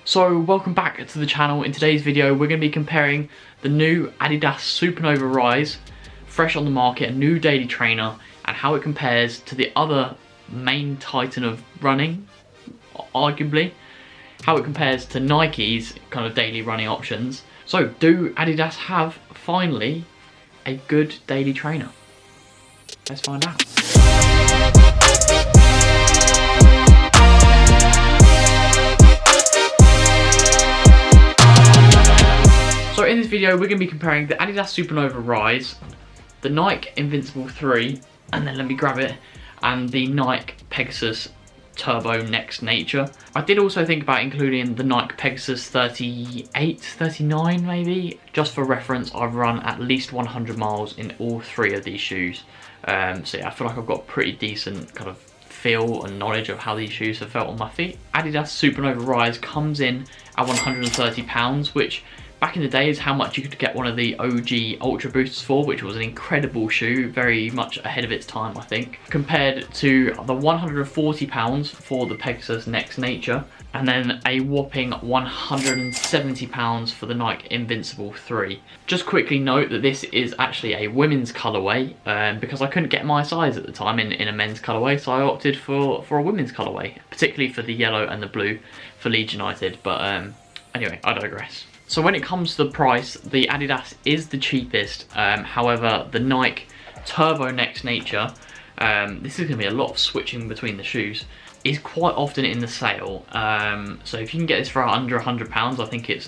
So welcome back to the channel. In today's video we're going to be comparing the new Adidas Supernova Rise, fresh on the market, a new daily trainer, and how it compares to the other main titan of running, arguably, how it compares to Nike's kind of daily running options. So do Adidas have finally a good daily trainer? Let's find out. So in this video we're going to be comparing the Adidas Supernova Rise, the Nike Invincible 3, and then let me grab it, and the Nike Pegasus Turbo Next Nature. I did also think about including the Nike Pegasus 38, 39 maybe. Just for reference, I've run at least 100 miles in all three of these shoes. So yeah, I feel like I've got a pretty decent kind of feel and knowledge of how these shoes have felt on my feet. Adidas Supernova Rise comes in at £130, which back in the day is how much you could get one of the OG Ultra Boosters for, which was an incredible shoe, very much ahead of its time I think, compared to the £140 for the Pegasus Next Nature, and then a whopping £170 for the Nike Invincible 3. Just quickly note that this is actually a women's colourway, because I couldn't get my size at the time in a men's colourway, so I opted for a women's colourway, particularly for the yellow and the blue for Leeds United, but anyway, I digress. So when it comes to the price, the Adidas is the cheapest. However, the Nike Turbo Next Nature, this is going to be a lot of switching between the shoes, is quite often in the sale. So if you can get this for under £100, I think it's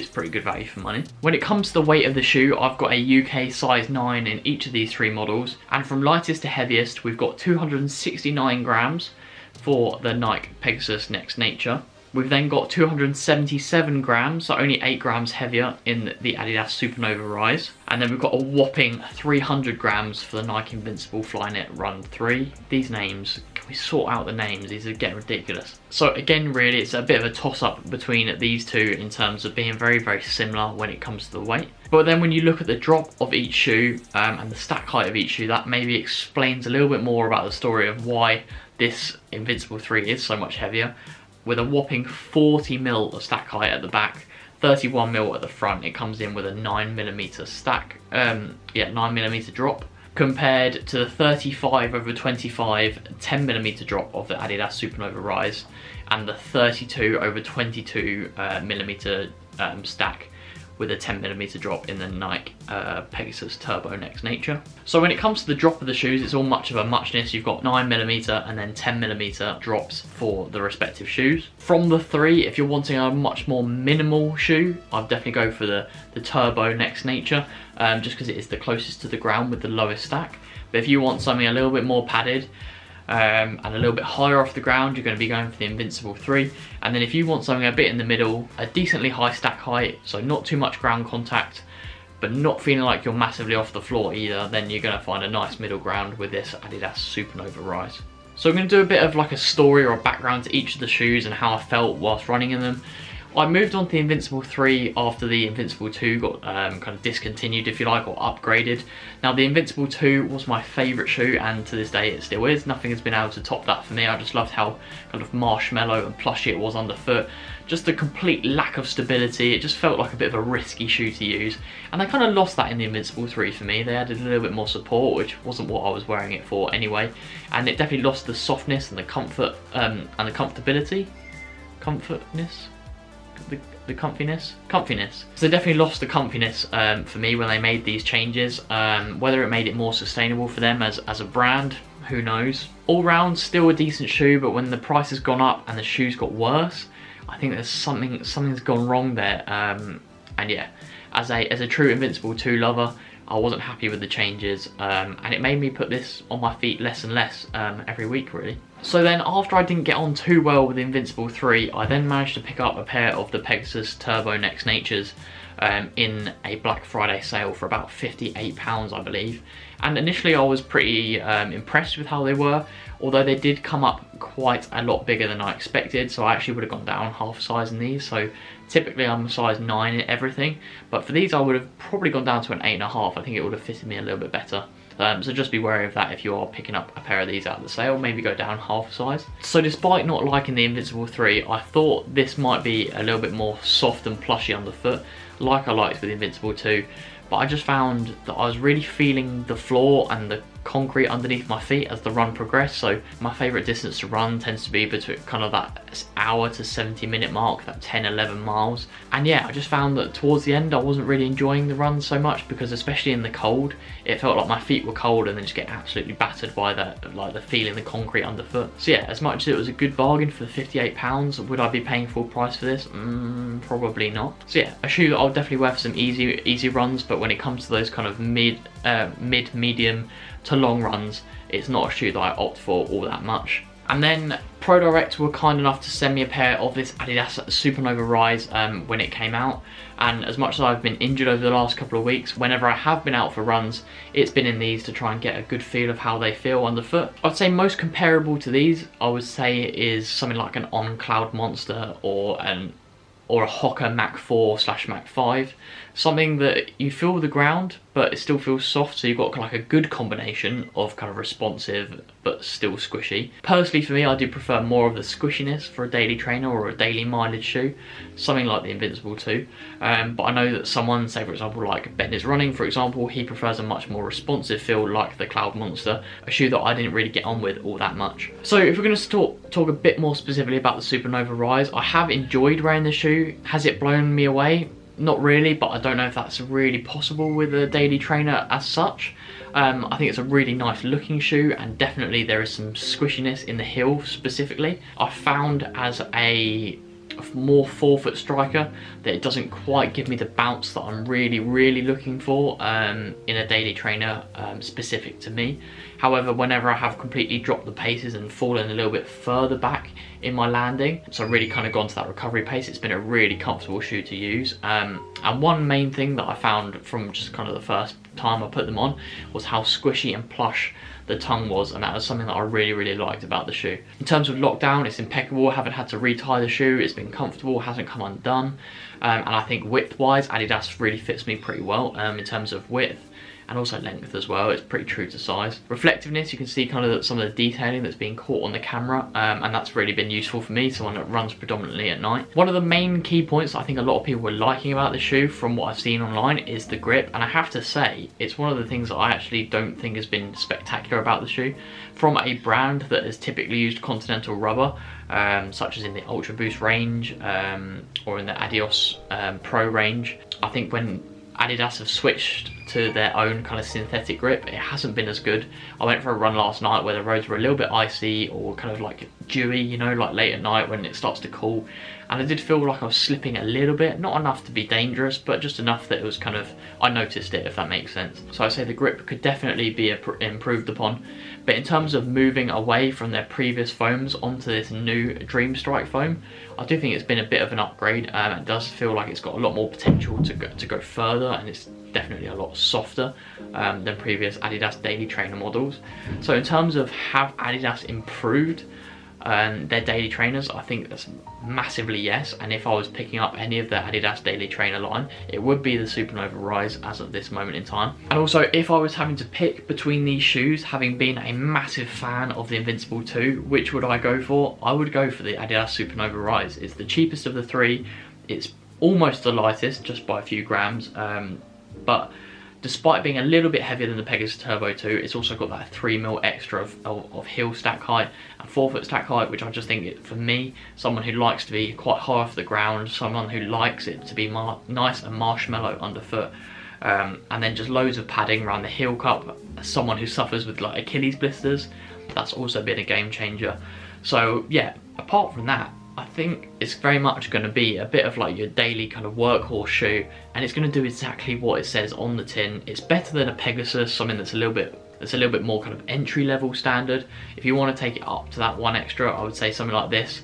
pretty good value for money. When it comes to the weight of the shoe, I've got a UK size 9 in each of these three models, and from lightest to heaviest, we've got 269 grams for the Nike Pegasus Next Nature. We've then got 277 grams, so only 8 grams heavier in the Adidas Supernova Rise. And then we've got a whopping 300 grams for the Nike Invincible Flyknit Run 3. These names, can we sort out the names? These are getting ridiculous. So again, really, it's a bit of a toss-up between these two in terms of being very, very similar when it comes to the weight. But then when you look at the drop of each shoe and the stack height of each shoe, that maybe explains a little bit more about the story of why this Invincible 3 is so much heavier. With a whopping 40mm of stack height at the back, 31mm at the front, it comes in with a 9mm stack, 9mm drop, compared to the 35/25 10mm drop of the Adidas Supernova Rise, and the 32/22mm stack with a 10mm drop in the Nike Pegasus Turbo Next Nature. So when it comes to the drop of the shoes, it's all much of a muchness. You've got 9mm and then 10mm drops for the respective shoes. From the three, if you're wanting a much more minimal shoe, I'd definitely go for the Turbo Next Nature, just because it is the closest to the ground with the lowest stack. But if you want something a little bit more padded, and a little bit higher off the ground, you're going to be going for the Invincible 3. And then if you want something a bit in the middle, a decently high stack height, so not too much ground contact, but not feeling like you're massively off the floor either, then you're going to find a nice middle ground with this Adidas Supernova Rise. So I'm going to do a bit of like a story or a background to each of the shoes and how I felt whilst running in them. I moved on to the Invincible 3 after the Invincible 2 got kind of discontinued, if you like, or upgraded. Now the Invincible 2 was my favourite shoe, and to this day it still is. Nothing has been able to top that for me. I just loved how kind of marshmallow and plushy it was underfoot. Just a complete lack of stability. It just felt like a bit of a risky shoe to use. And they kind of lost that in the Invincible 3 for me. They added a little bit more support, which wasn't what I was wearing it for anyway. And it definitely lost the softness and the comfort and the comfortability. The comfiness. So they definitely lost the comfiness for me when they made these changes. Whether it made it more sustainable for them as a brand, who knows. All round, still a decent shoe, but when the price has gone up and the shoes got worse, I think there's something's gone wrong there. And yeah, as a true Invincible 2 lover, I wasn't happy with the changes, and it made me put this on my feet less and less every week, really. So then after I didn't get on too well with the Invincible 3, I then managed to pick up a pair of the Pegasus Turbo Next Natures in a Black Friday sale for about £58, I believe. And initially I was pretty impressed with how they were, although they did come up quite a lot bigger than I expected, so I actually would have gone down half a size in these. So typically I'm a size 9 in everything, but for these I would have probably gone down to an 8.5. I think it would have fitted me a little bit better. So just be wary of that if you are picking up a pair of these out of the sale. Maybe go down half a size. So despite not liking the Invincible 3, I thought this might be a little bit more soft and plushy underfoot, like I liked with the Invincible 2. But I just found that I was really feeling the floor and the concrete underneath my feet as the run progressed. So my favourite distance to run tends to be between kind of that hour to 70-minute mark, that 10-11 miles. And yeah, I just found that towards the end I wasn't really enjoying the run so much, because especially in the cold, it felt like my feet were cold and then just get absolutely battered by that, like the feeling the concrete underfoot. So yeah, as much as it was a good bargain for the £58, would I be paying full price for this? Probably not. So yeah, a shoe that I'll definitely wear for some easy runs, but when it comes to those kind of medium to long runs, it's not a shoe that I opt for all that much. And then ProDirect were kind enough to send me a pair of this Adidas Supernova Rise when it came out. And as much as I've been injured over the last couple of weeks, whenever I have been out for runs, it's been in these to try and get a good feel of how they feel underfoot. I'd say most comparable to these, I would say, is something like an On Cloud Monster or a Hoka Mach 4/Mach 5. Something that you feel the ground, but it still feels soft, so you've got like a good combination of kind of responsive but still squishy. Personally for me, I do prefer more of the squishiness for a daily trainer or a daily mileage shoe, something like the Invincible 2. But I know that someone, say for example like Ben is running, for example, he prefers a much more responsive feel like the Cloud Monster, a shoe that I didn't really get on with all that much. So if we're going to talk a bit more specifically about the Supernova Rise, I have enjoyed wearing the shoe. Has it blown me away? Not really, but I don't know if that's really possible with a daily trainer as such. I think it's a really nice looking shoe, and definitely there is some squishiness in the heel specifically. I found as a more forefoot striker that it doesn't quite give me the bounce that I'm really looking for in a daily trainer specific to me. However, whenever I have completely dropped the paces and fallen a little bit further back in my landing, so really kind of gone to that recovery pace, it's been a really comfortable shoe to use. And one main thing that I found from just kind of the first time I put them on was how squishy and plush the tongue was, and that was something that I really liked about the shoe. In terms of lockdown, it's impeccable. I haven't had to retie the shoe. It's been comfortable, hasn't come undone. And I think width-wise, Adidas really fits me pretty well in terms of width. And also length as well, it's pretty true to size. Reflectiveness, you can see kind of some of the detailing that's being caught on the camera, and that's really been useful for me, someone that runs predominantly at night. One of the main key points I think a lot of people were liking about the shoe from what I've seen online is the grip, and I have to say, it's one of the things that I actually don't think has been spectacular about the shoe. From a brand that has typically used continental rubber, such as in the Ultra Boost range, or in the Adidas Pro range, I think when Adidas have switched to their own kind of synthetic grip, it hasn't been as good. I went for a run last night where the roads were a little bit icy or kind of like dewy, you know, like late at night when it starts to cool, and I did feel like I was slipping a little bit, not enough to be dangerous, but just enough that it was kind of, I noticed it, if that makes sense. So I say the grip could definitely be improved upon, but in terms of moving away from their previous foams onto this new Dream Strike foam, I do think it's been a bit of an upgrade. It does feel like it's got a lot more potential to go further, and it's definitely a lot softer than previous Adidas daily trainer models. So in terms of have Adidas improved their daily trainers, I think that's massively yes, and if I was picking up any of the Adidas daily trainer line, it would be the Supernova Rise as of this moment in time. And also, if I was having to pick between these shoes, having been a massive fan of the Invincible 2, which would I go for? I would go for the Adidas Supernova Rise. It's the cheapest of the three, it's almost the lightest, just by a few grams, but despite being a little bit heavier than the Pegasus Turbo 2, it's also got that 3mm extra of heel stack height and forefoot stack height, which I just think, for me, someone who likes to be quite high off the ground, someone who likes it to be nice and marshmallow underfoot, and then just loads of padding around the heel cup, someone who suffers with like Achilles blisters, that's also been a game changer. So yeah, apart from that, I think it's very much going to be a bit of like your daily kind of workhorse shoe, and it's going to do exactly what it says on the tin. It's better than a Pegasus, something that's a little bit more kind of entry level standard. If you want to take it up to that one extra, I would say something like this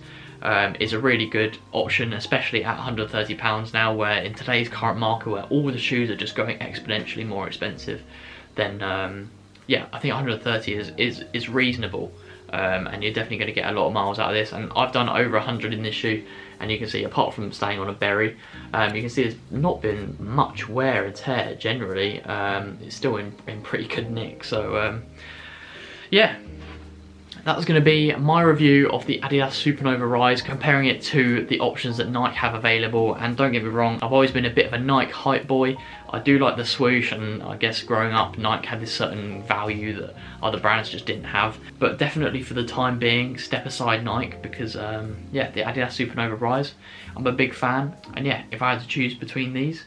is a really good option, especially at £130 now, where in today's current market where all the shoes are just going exponentially more expensive, then yeah, I think 130 is reasonable and you're definitely going to get a lot of miles out of this. And I've done over 100 in this shoe, and you can see, apart from staying on a berry, you can see there's not been much wear and tear generally. It's still in pretty good nick. So yeah, that's going to be my review of the Adidas Supernova Rise, comparing it to the options that Nike have available. And don't get me wrong, I've always been a bit of a Nike hype boy. I do like the swoosh, and I guess growing up, Nike had this certain value that other brands just didn't have. But definitely for the time being, step aside Nike, because yeah, the Adidas Supernova Rise, I'm a big fan. And yeah, if I had to choose between these,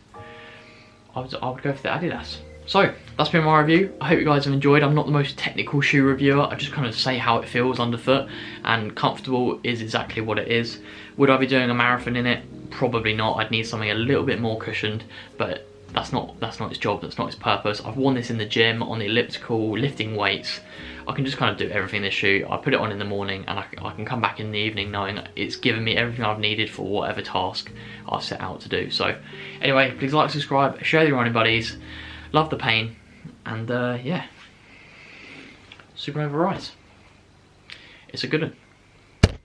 I would go for the Adidas. So, that's been my review. I hope you guys have enjoyed. I'm not the most technical shoe reviewer. I just kind of say how it feels underfoot, and comfortable is exactly what it is. Would I be doing a marathon in it? Probably not. I'd need something a little bit more cushioned, but that's not its job, that's not its purpose. I've worn this in the gym, on the elliptical, lifting weights. I can just kind of do everything in this shoe. I put it on in the morning, and I can come back in the evening knowing it's given me everything I've needed for whatever task I've set out to do. So anyway, please like, subscribe, share with your running buddies. Love the pain, and yeah, Supernova Rise. It's a good one.